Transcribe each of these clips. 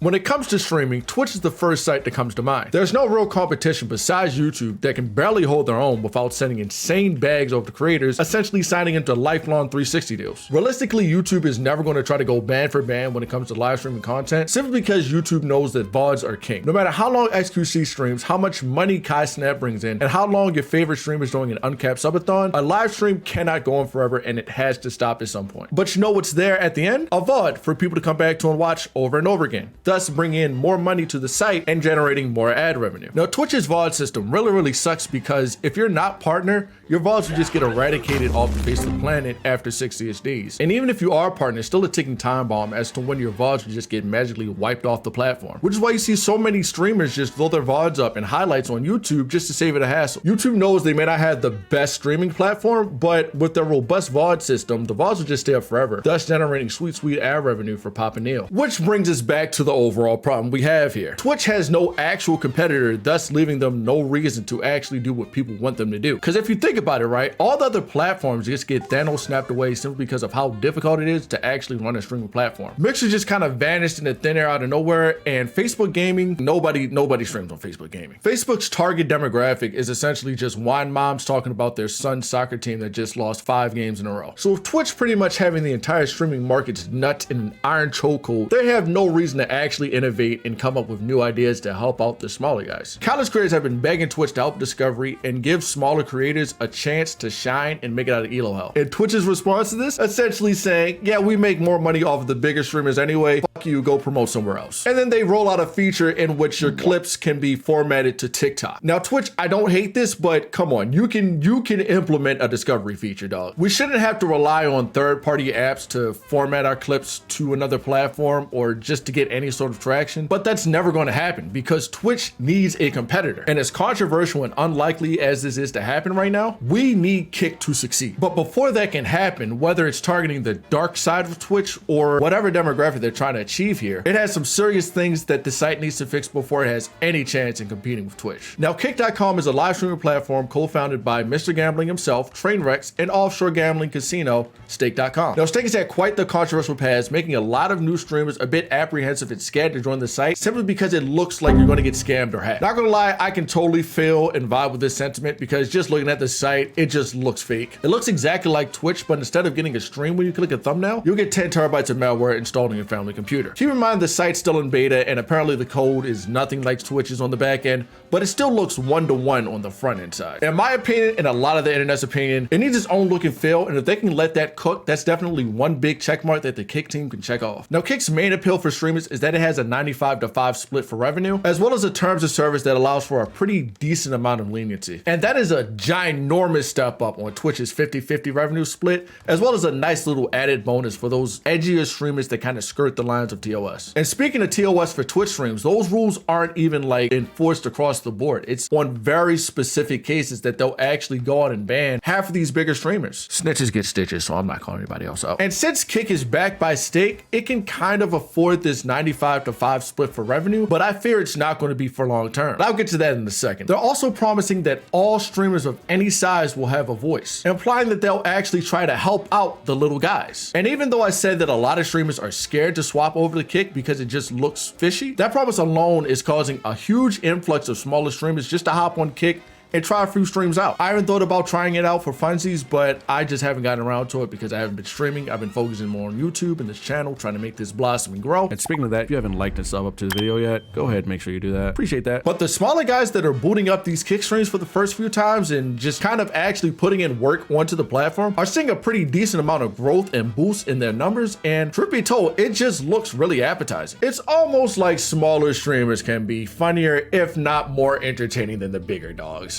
When it comes to streaming, Twitch is the first site that comes to mind. There's no real competition besides YouTube that can barely hold their own without sending insane bags over to creators, essentially signing into lifelong 360 deals. Realistically, YouTube is never going to try to go band for band when it comes to live streaming content, simply because YouTube knows that VODs are king. No matter how long XQC streams, how much money Kai Snap brings in, and how long your favorite streamer is doing an uncapped subathon, a live stream cannot go on forever and it has to stop at some point. But you know what's there at the end? A VOD for people to come back to and watch over and over again, thus bringing in more money to the site and generating more ad revenue. Now, Twitch's VOD system really sucks because if you're not partner, your VODs will just get eradicated off the face of the planet after 60-ish days. And even if you are partner, it's still a ticking time bomb as to when your VODs will just get magically wiped off the platform. Which is why you see so many streamers just throw their VODs up and highlights on YouTube just to save it a hassle. YouTube knows they may not have the best streaming platform, but with their robust VOD system, the VODs will just stay up forever, thus generating sweet ad revenue for Papa Neil. Which brings us back to the overall problem we have here. Twitch has no actual competitor, thus leaving them no reason to actually do what people want them to do. Because if you think about it, right, all the other platforms just get Thanos snapped away simply because of how difficult it is to actually run a streaming platform. Mixer just kind of vanished into thin air out of nowhere, and Facebook gaming, nobody streams on Facebook gaming. Facebook's target demographic is essentially just wine moms talking about their son's soccer team that just lost 5 games in a row. So with Twitch pretty much having the entire streaming market's nuts in an iron chokehold, they have no reason to actually innovate and come up with new ideas to help out the smaller guys. Countless creators have been begging Twitch to help Discovery and give smaller creators a chance to shine and make it out of ELO hell. And Twitch's response to this, essentially saying, yeah, we make more money off of the bigger streamers anyway, fuck you, go promote somewhere else. And then they roll out a feature in which your clips can be formatted to TikTok. Now Twitch, I don't hate this, but come on, you can implement a Discovery feature, dog. We shouldn't have to rely on third-party apps to format our clips to another platform or just to get any sort of traction, but that's never going to happen because Twitch needs a competitor. And as controversial and unlikely as this is to happen right now, we need Kick to succeed. But before that can happen, whether it's targeting the dark side of Twitch or whatever demographic they're trying to achieve here, it has some serious things that the site needs to fix before it has any chance in competing with Twitch. Now, Kick.com is a live streaming platform co-founded by Mr. Gambling himself, Trainwrecks, and offshore gambling casino, Stake.com. Now, Stake has had quite the controversial past, making a lot of new streamers a bit apprehensive and scared to join the site simply because it looks like you're going to get scammed or hacked. Not gonna lie, I can totally feel and vibe with this sentiment because just looking at the site, it just looks fake. It looks exactly like Twitch, but instead of getting a stream when you click a thumbnail, you'll get 10 terabytes of malware installed on your family computer. Keep in mind the site's still in beta and apparently the code is nothing like Twitch's on the back end, but it still looks one-to-one on the front end side. In my opinion, and a lot of the internet's opinion, it needs its own look and feel, and if they can let that cook, that's definitely one big check mark that the Kick team can check off. Now, Kick's main appeal for streamers is that it has a 95-to-5 split for revenue, as well as a terms of service that allows for a pretty decent amount of leniency. And that is a ginormous step up on Twitch's 50-50 revenue split, as well as a nice little added bonus for those edgier streamers that kind of skirt the lines of TOS. And speaking of TOS for Twitch streams, those rules aren't even like enforced across the board. It's on very specific cases that they'll actually go out and ban half of these bigger streamers. Snitches get stitches, so I'm not calling anybody else out. And since Kick is backed by Stake, it can kind of afford this 95-to-5 split for revenue, but I fear it's not going to be for long term. But I'll get to that in a second. They're also promising that all streamers of any size will have a voice, implying that they'll actually try to help out the little guys. And even though I said that a lot of streamers are scared to swap over to Kick because it just looks fishy, that promise alone is causing a huge influx of smaller streamers just to hop on Kick and try a few streams out. I haven't thought about trying it out for funsies, but I just haven't gotten around to it because I haven't been streaming. I've been focusing more on YouTube and this channel, trying to make this blossom and grow. And speaking of that, if you haven't liked and sub up to the video yet, go ahead, make sure you do that. Appreciate that. But the smaller guys that are booting up these Kick streams for the first few times and just kind of actually putting in work onto the platform are seeing a pretty decent amount of growth and boost in their numbers. And truth be told, it just looks really appetizing. It's almost like smaller streamers can be funnier, if not more entertaining than the bigger dogs.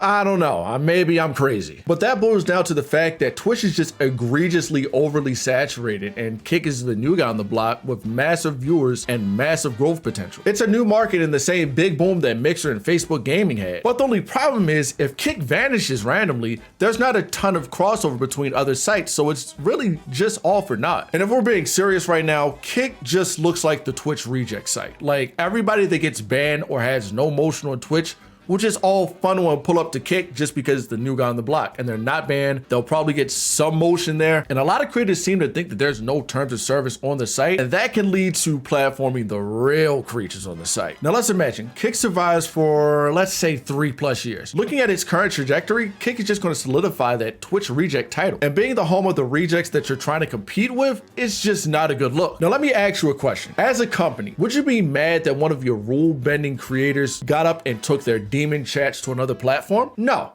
I don't know, maybe I'm crazy. But that boils down to the fact that Twitch is just egregiously overly saturated and Kick is the new guy on the block with massive viewers and massive growth potential. It's a new market in the same big boom that Mixer and Facebook gaming had. But the only problem is if Kick vanishes randomly, there's not a ton of crossover between other sites, so it's really just all for naught. And if we're being serious right now, Kick just looks like the Twitch reject site. Like everybody that gets banned or has no motion on Twitch will just all funnel and pull up to Kick just because it's the new guy on the block, and they're not banned. They'll probably get some motion there, and a lot of creators seem to think that there's no terms of service on the site, and that can lead to platforming the real creatures on the site. Now let's imagine Kick survives for, let's say, 3+ years. Looking at its current trajectory, Kick is just going to solidify that Twitch reject title, and being the home of the rejects that you're trying to compete with is just not a good look. Now let me ask you a question. As a company, would you be mad that one of your rule-bending creators got up and took their demon chats to another platform? No,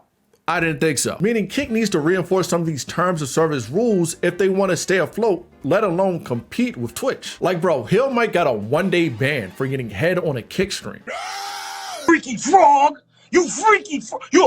I didn't think so. Meaning Kick needs to reinforce some of these terms of service rules if they want to stay afloat, let alone compete with Twitch. Like bro, Hill might got a 1-day ban for getting head on a Kick stream. Freaky frog! You're a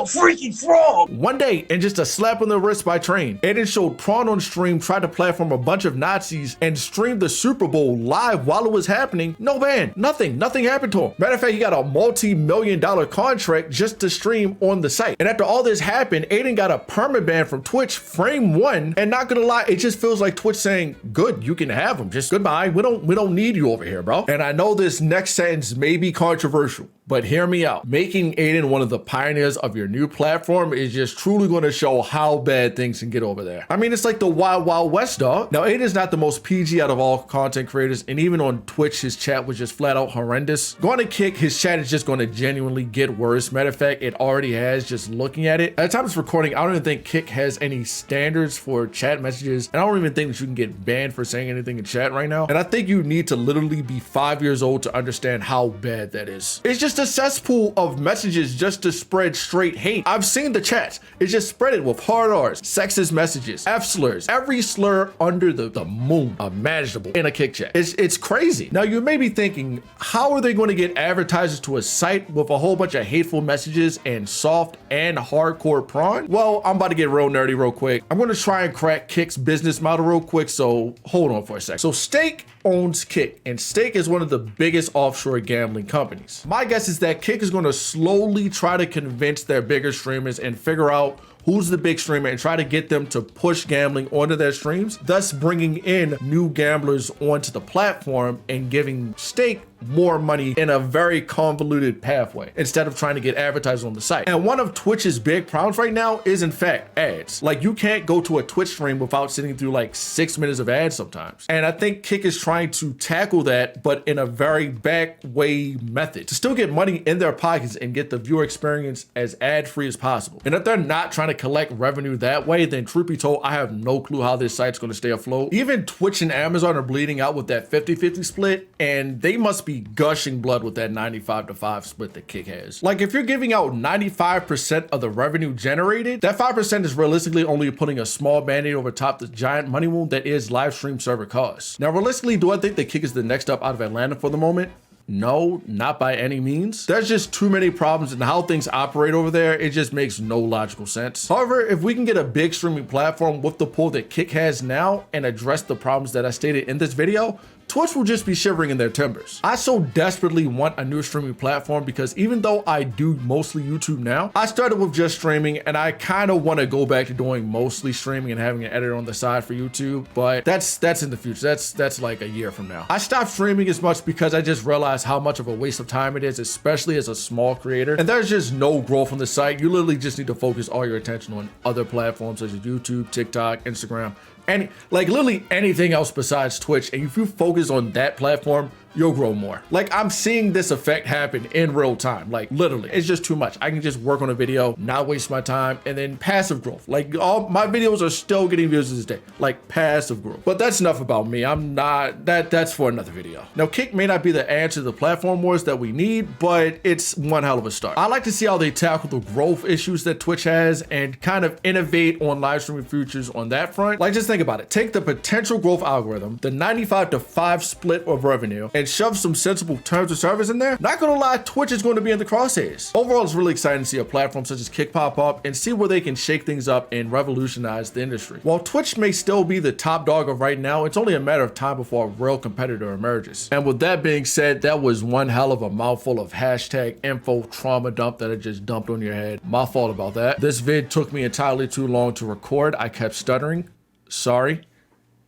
freaky frog! 1 day and just a slap on the wrist by Train. Aiden showed Prawn on stream, tried to platform a bunch of Nazis and streamed the Super Bowl live while it was happening. No ban, nothing happened to him. Matter of fact, he got a multi-million-dollar contract just to stream on the site. And after all this happened, Aiden got a perma ban from Twitch, frame 1. And not gonna lie, it just feels like Twitch saying, good, you can have him, just goodbye. We don't need you over here, bro. And I know this next sentence may be controversial, but hear me out. Making Aiden one of the pioneers of your new platform is just truly going to show how bad things can get over there. I mean, it's like the Wild Wild West, dog. Now, Aiden's not the most PG out of all content creators, and even on Twitch, his chat was just flat out horrendous. Going to Kick, his chat is just going to genuinely get worse. Matter of fact, it already has just looking at it. At the time of recording, I don't even think Kick has any standards for chat messages, and I don't even think that you can get banned for saying anything in chat right now. And I think you need to literally be 5 years old to understand how bad that is. It's just a cesspool of messages just to spread straight hate. I've seen the chats. It's just spread it with hard R's, sexist messages, F slurs, every slur under the moon imaginable in a Kick chat. It's crazy. Now you may be thinking, how are they going to get advertisers to a site with a whole bunch of hateful messages and soft and hardcore prawn? Well, I'm about to get real nerdy real quick. I'm going to try and crack Kick's business model real quick, so hold on for a sec. So Stake owns Kick, and Stake is one of the biggest offshore gambling companies. My guess is that Kick is going to slowly try to convince their bigger streamers and figure out who's the big streamer and try to get them to push gambling onto their streams, thus bringing in new gamblers onto the platform and giving Stake more money in a very convoluted pathway instead of trying to get advertisers on the site. And one of Twitch's big problems right now is in fact ads. Like you can't go to a Twitch stream without sitting through like 6 minutes of ads sometimes. And I think Kick is trying to tackle that, but in a very back way method to still get money in their pockets and get the viewer experience as ad free as possible. And if they're not trying to collect revenue that way, then truth be told, I have no clue how this site's going to stay afloat. Even Twitch and Amazon are bleeding out with that 50-50 split, and they must be gushing blood with that 95-5 split that Kick has. Like if you're giving out 95% of the revenue generated, that 5% is realistically only putting a small band-aid over top the giant money wound that is live stream server costs. Now realistically, do I think that Kick is the next up out of Atlanta for the moment? No, not by any means. There's just too many problems in how things operate over there. It just makes no logical sense. However, if we can get a big streaming platform with the pull that Kick has now and address the problems that I stated in this video, Twitch will just be shivering in their timbers. I so desperately want a new streaming platform because even though I do mostly YouTube now, I started with just streaming and I kind of want to go back to doing mostly streaming and having an editor on the side for YouTube, but that's in the future. That's like a year from now. I stopped streaming as much because I just realized how much of a waste of time it is, especially as a small creator. And there's just no growth on the site. You literally just need to focus all your attention on other platforms such as YouTube, TikTok, Instagram, and like literally anything else besides Twitch. And if you focus on that platform, you'll grow more. Like I'm seeing this effect happen in real time. Like literally, it's just too much. I can just work on a video, not waste my time, and then passive growth. Like all my videos are still getting views to this day, like passive growth. But that's enough about me. I'm not, that's for another video. Now Kick may not be the answer to the platform wars that we need, but it's one hell of a start. I like to see how they tackle the growth issues that Twitch has and kind of innovate on live streaming features on that front. Like just think about it. Take the potential growth algorithm, the 95-5 split of revenue, and shove some sensible terms of service in there. Not gonna lie, Twitch is going to be in the crosshairs. Overall, it's really exciting to see a platform such as Kick pop up and see where they can shake things up and revolutionize the industry. While Twitch may still be the top dog of right now, it's only a matter of time before a real competitor emerges. And with that being said, that was one hell of a mouthful of hashtag info trauma dump that I just dumped on your head. My fault about that. This vid took me entirely too long to record. I kept stuttering. Sorry.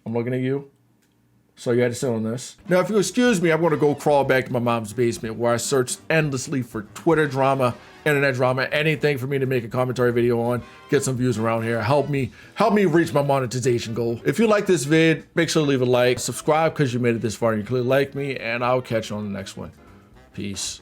I'm looking at you. So you had to sit on this. Now, if you excuse me, I'm going to go crawl back to my mom's basement where I searched endlessly for Twitter drama, internet drama, anything for me to make a commentary video on, get some views around here. Help me reach my monetization goal. If you like this vid, make sure to leave a like, subscribe because you made it this far and you clearly like me, and I'll catch you on the next one. Peace.